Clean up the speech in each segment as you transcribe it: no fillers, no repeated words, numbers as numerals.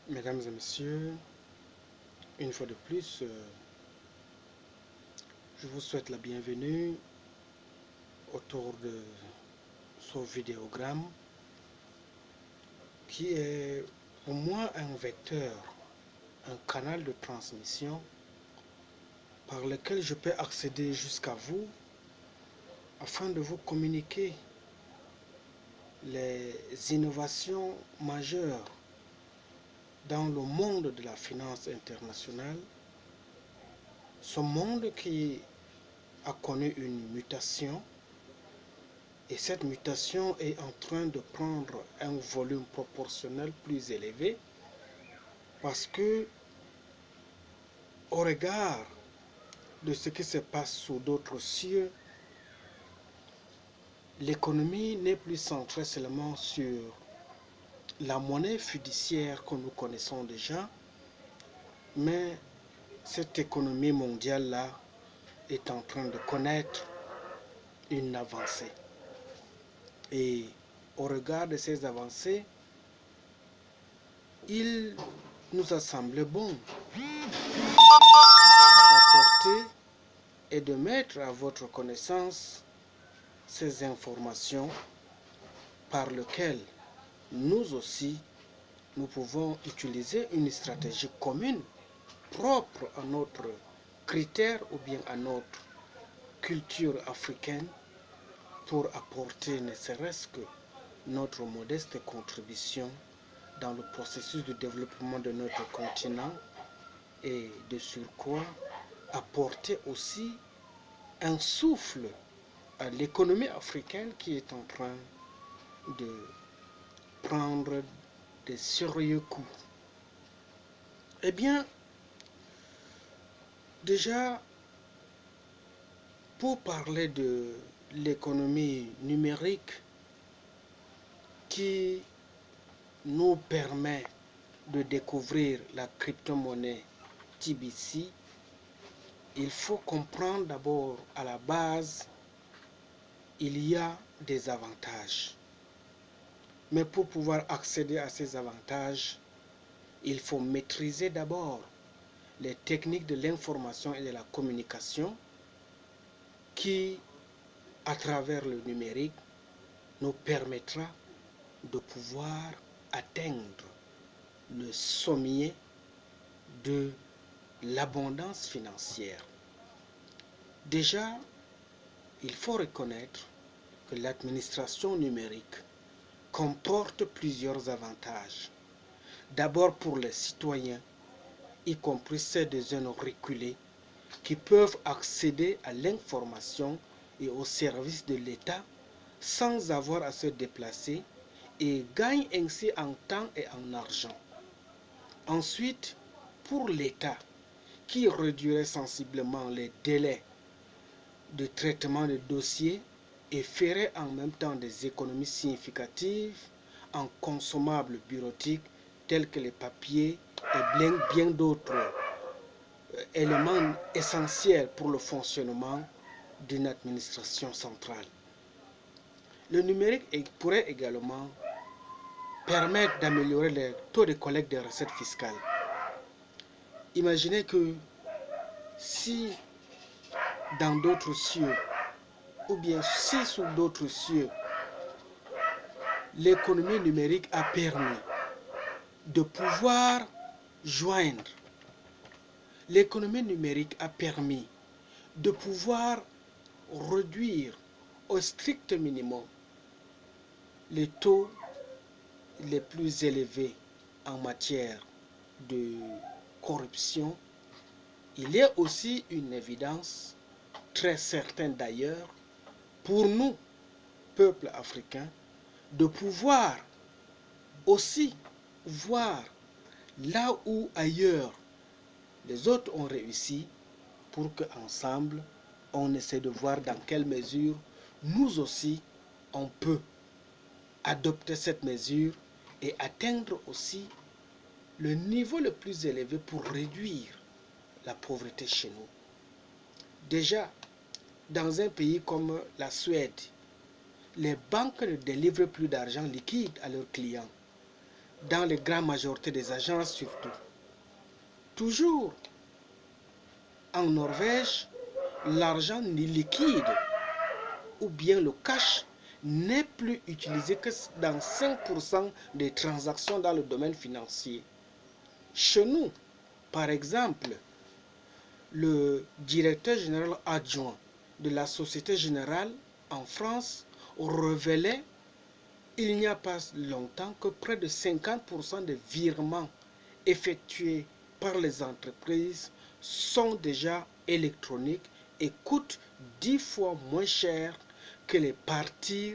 Mesdames et messieurs, une fois de plus, je vous souhaite la bienvenue autour de ce vidéogramme qui est au moins un vecteur, un canal de transmission par lequel je peux accéder jusqu'à vous afin de vous communiquer les innovations majeures dans le monde de la finance internationale, ce monde qui a connu une mutation et cette mutation est en train de prendre un volume proportionnel plus élevé parce que au regard de ce qui se passe sous d'autres cieux, l'économie n'est plus centrée seulement sur la monnaie fiduciaire que nous connaissons déjà, mais cette économie mondiale-là est en train de connaître une avancée. Et au regard de ces avancées, il nous a semblé bon d'apporter et de mettre à votre connaissance ces informations par lesquelles nous aussi, nous pouvons utiliser une stratégie commune propre à notre critère ou bien à notre culture africaine pour apporter ne serait-ce que notre modeste contribution dans le processus de développement de notre continent et de surcroît apporter aussi un souffle à l'économie africaine qui est en train de prendre de sérieux coups. Eh bien, déjà, pour parler de l'économie numérique qui nous permet de découvrir la crypto-monnaie TBC, il faut comprendre d'abord à la base, il y a des avantages. Mais pour pouvoir accéder à ces avantages, il faut maîtriser d'abord les techniques de l'information et de la communication qui, à travers le numérique, nous permettra de pouvoir atteindre le sommet de l'abondance financière. Déjà, il faut reconnaître que l'administration numérique comporte plusieurs avantages. D'abord pour les citoyens, y compris ceux des zones reculées, qui peuvent accéder à l'information et aux services de l'État sans avoir à se déplacer et gagnent ainsi en temps et en argent. Ensuite, pour l'État, qui réduirait sensiblement les délais de traitement des dossiers et ferait en même temps des économies significatives en consommables bureautiques tels que les papiers et bien d'autres éléments essentiels pour le fonctionnement d'une administration centrale. Le numérique pourrait également permettre d'améliorer les taux de collecte des recettes fiscales. Imaginez que si dans d'autres cieux, ou bien si sous d'autres cieux, l'économie numérique a permis de pouvoir joindre, l'économie numérique a permis de pouvoir réduire au strict minimum les taux les plus élevés en matière de corruption. Il est aussi une évidence très certaine d'ailleurs pour nous, peuple africain, de pouvoir aussi voir là où ailleurs les autres ont réussi pour qu'ensemble on essaie de voir dans quelle mesure nous aussi on peut adopter cette mesure et atteindre aussi le niveau le plus élevé pour réduire la pauvreté chez nous. Déjà, dans un pays comme la Suède, les banques ne délivrent plus d'argent liquide à leurs clients. dans la grande majorité des agences surtout. Toujours en Norvège, l'argent liquide ou bien le cash n'est plus utilisé que dans 5% des transactions dans le domaine financier. Chez nous, par exemple, le directeur général adjoint de la Société Générale en France révélait il n'y a pas longtemps que près de 50% des virements effectués par les entreprises sont déjà électroniques et coûtent 10 fois moins cher que les parties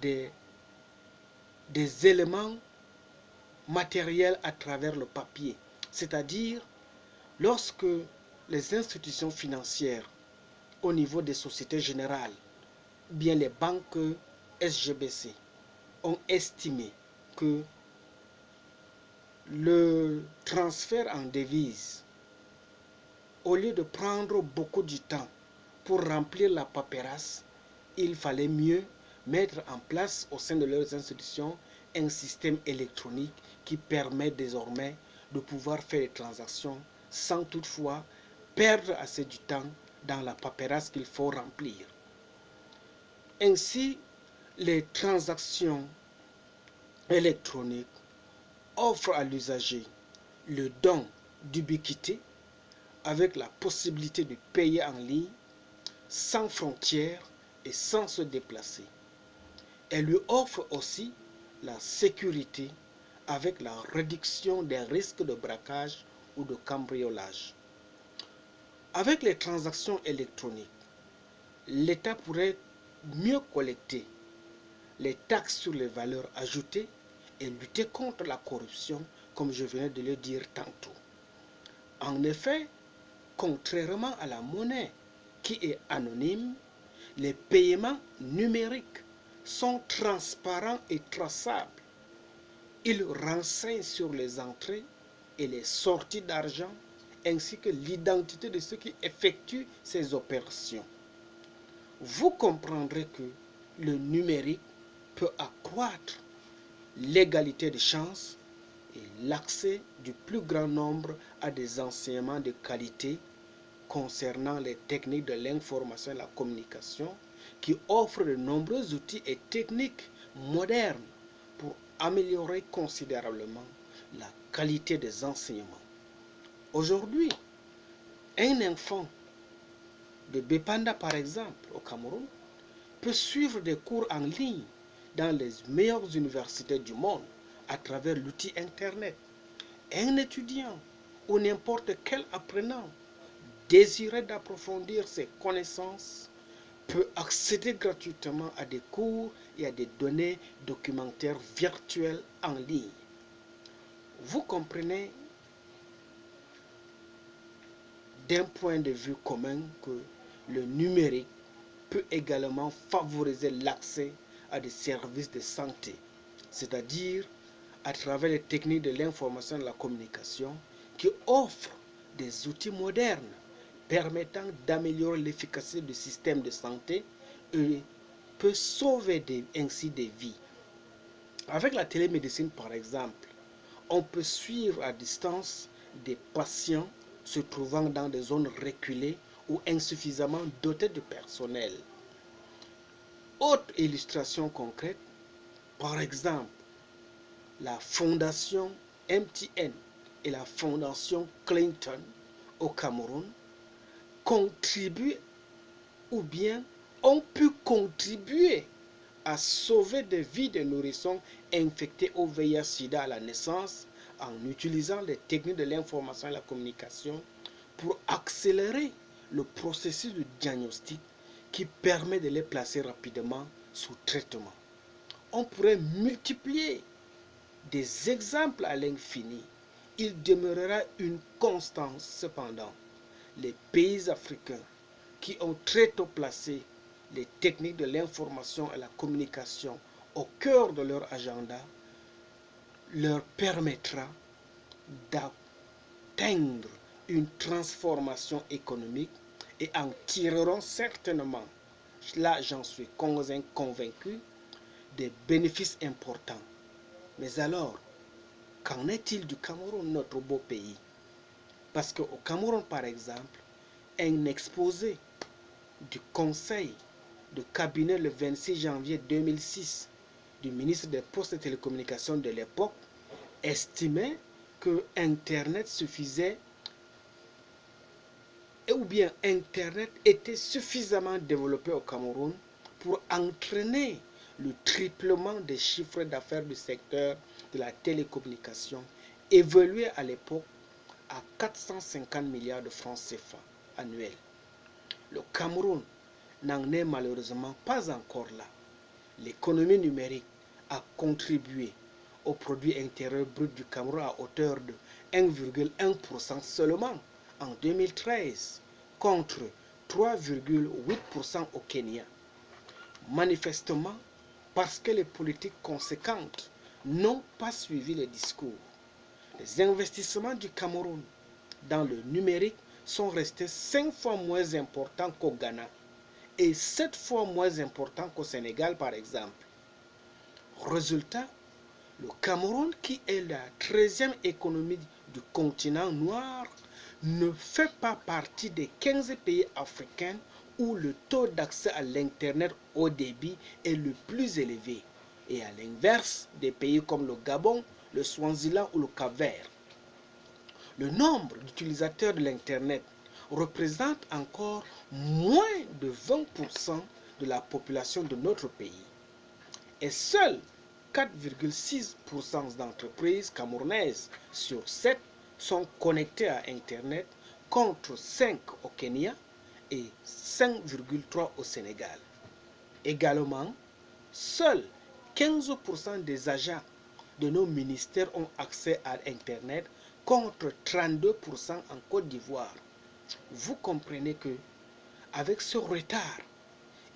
des éléments matériels à travers le papier. C'est-à-dire, lorsque les institutions financières au niveau des sociétés générales, bien les banques SGBC, ont estimé que le transfert en devise, au lieu de prendre beaucoup de temps pour remplir la paperasse, il fallait mieux mettre en place au sein de leurs institutions un système électronique qui permet désormais de pouvoir faire des transactions sans toutefois perdre assez du temps dans la paperasse qu'il faut remplir. Ainsi, les transactions électroniques offrent à l'usager le don d'ubiquité avec la possibilité de payer en ligne sans frontières et sans se déplacer. Elle lui offre aussi la sécurité avec la réduction des risques de braquage ou de cambriolage. Avec les transactions électroniques, l'État pourrait mieux collecter les taxes sur les valeurs ajoutées et lutter contre la corruption, comme je venais de le dire tantôt. En effet, contrairement à la monnaie qui est anonyme, les paiements numériques sont transparents et traçables. Ils renseignent sur les entrées et les sorties d'argent ainsi que l'identité de ceux qui effectuent ces opérations. Vous comprendrez que le numérique peut accroître l'égalité des chances et l'accès du plus grand nombre à des enseignements de qualité concernant les techniques de l'information et la communication qui offrent de nombreux outils et techniques modernes pour améliorer considérablement la qualité des enseignements. Aujourd'hui, un enfant de Bepanda, par exemple, au Cameroun, peut suivre des cours en ligne dans les meilleures universités du monde à travers l'outil Internet. Un étudiant ou n'importe quel apprenant désireux d'approfondir ses connaissances peut accéder gratuitement à des cours et à des données documentaires virtuelles en ligne. Vous comprenez d'un point de vue commun que le numérique peut également favoriser l'accès à des services de santé, c'est-à-dire à travers les techniques de l'information et de la communication qui offrent des outils modernes permettant d'améliorer l'efficacité du système de santé et peut sauver ainsi des vies. Avec la télémédecine, par exemple, on peut suivre à distance des patients se trouvant dans des zones reculées ou insuffisamment dotées de personnel. Autre illustration concrète, par exemple, la fondation MTN et la fondation Clinton au Cameroun contribuent ou bien ont pu contribuer à sauver des vies de nourrissons infectés au VIH-Sida à la naissance en utilisant les techniques de l'information et la communication pour accélérer le processus de diagnostic qui permet de les placer rapidement sous traitement. On pourrait multiplier des exemples à l'infini. Il demeurera une constance cependant. Les pays africains qui ont très tôt placé les techniques de l'information et la communication au cœur de leur agenda leur permettra d'atteindre une transformation économique et en tireront certainement, là j'en suis convaincu, des bénéfices importants. Mais alors, Qu'en est-il du Cameroun, notre beau pays? Parce qu'au Cameroun, par exemple, un exposé du conseil de cabinet le 26 janvier 2006 du ministre des Postes et Télécommunications de l'époque estimait que Internet suffisait ou bien Internet était suffisamment développé au Cameroun pour entraîner le triplement des chiffres d'affaires du secteur de la télécommunication, évalué à l'époque à 450 milliards de francs CFA annuels. Le Cameroun n'en est malheureusement pas encore là. L'économie numérique a contribué au produit intérieur brut du Cameroun à hauteur de 1,1% seulement en 2013 contre 3,8% au Kenya. Manifestement, parce que les politiques conséquentes n'ont pas suivi les discours. Les investissements du Cameroun dans le numérique sont restés 5 fois moins importants qu'au Ghana et 7 fois moins importants qu'au Sénégal, par exemple. Résultat, le Cameroun, qui est la 13e économie du continent noir, ne fait pas partie des 15 pays africains où le taux d'accès à l'Internet haut débit est le plus élevé, et à l'inverse des pays comme le Gabon, le Swaziland ou le Cap-Vert. Le nombre d'utilisateurs de l'Internet représente encore moins de 20% de la population de notre pays. Et seuls 4,6% d'entreprises camerounaises sur 7 sont connectées à Internet contre 5 au Kenya et 5,3 au Sénégal. Également, seuls 15% des agents de nos ministères ont accès à Internet contre 32% en Côte d'Ivoire. Vous comprenez que, avec ce retard,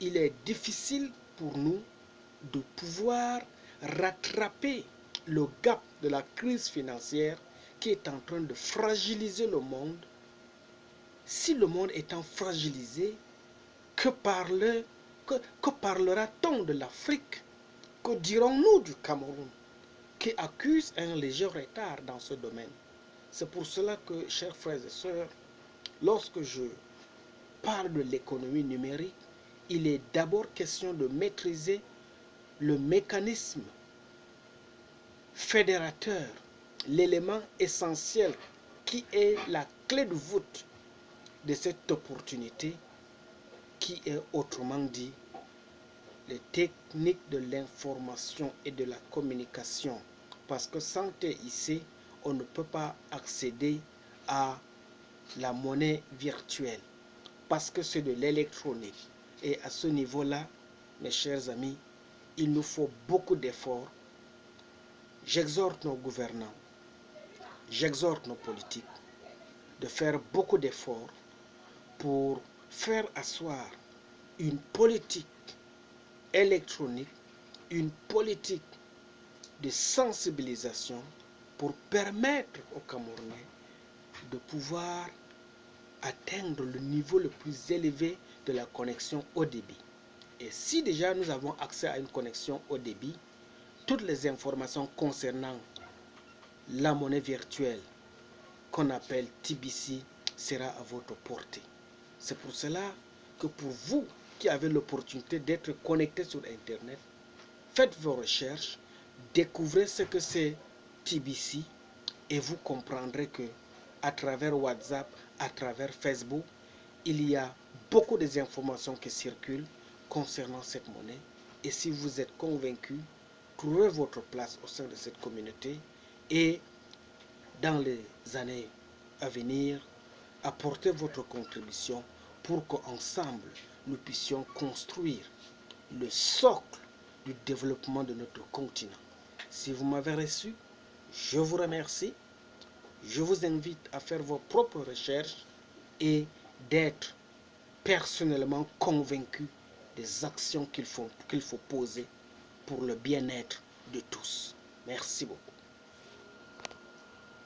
il est difficile pour nous de pouvoir rattraper le gap de la crise financière qui est en train de fragiliser le monde. Si le monde étant fragilisé, que parlera-t-on de l'Afrique? Que dirons-nous du Cameroun, qui accuse un léger retard dans ce domaine? C'est pour cela que, chers frères et sœurs, lorsque je parle de l'économie numérique, il est d'abord question de maîtriser le mécanisme fédérateur, l'élément essentiel qui est la clé de voûte de cette opportunité, qui est autrement dit les techniques de l'information et de la communication. Parce que sans TIC, on ne peut pas accéder à la monnaie virtuelle, parce que c'est de l'électronique. Et à ce niveau-là, mes chers amis, il nous faut beaucoup d'efforts. J'exhorte nos gouvernants, j'exhorte nos politiques de faire beaucoup d'efforts pour faire asseoir une politique électronique, une politique de sensibilisation pour permettre aux Camerounais de pouvoir atteindre le niveau le plus élevé de la connexion haut débit. Et si déjà nous avons accès à une connexion haut débit, toutes les informations concernant la monnaie virtuelle qu'on appelle TBC sera à votre portée. C'est pour cela que pour vous qui avez l'opportunité d'être connecté sur Internet, faites vos recherches, découvrez ce que c'est TBC et vous comprendrez que à travers WhatsApp, à travers Facebook, il y a beaucoup d'informations qui circulent concernant cette monnaie. Et si vous êtes convaincu, trouvez votre place au sein de cette communauté et dans les années à venir, apportez votre contribution pour qu'ensemble, nous puissions construire le socle du développement de notre continent. Si vous m'avez reçu, je vous remercie. Je vous invite à faire vos propres recherches et d'être personnellement convaincu des actions qu'il faut poser pour le bien-être de tous. Merci beaucoup.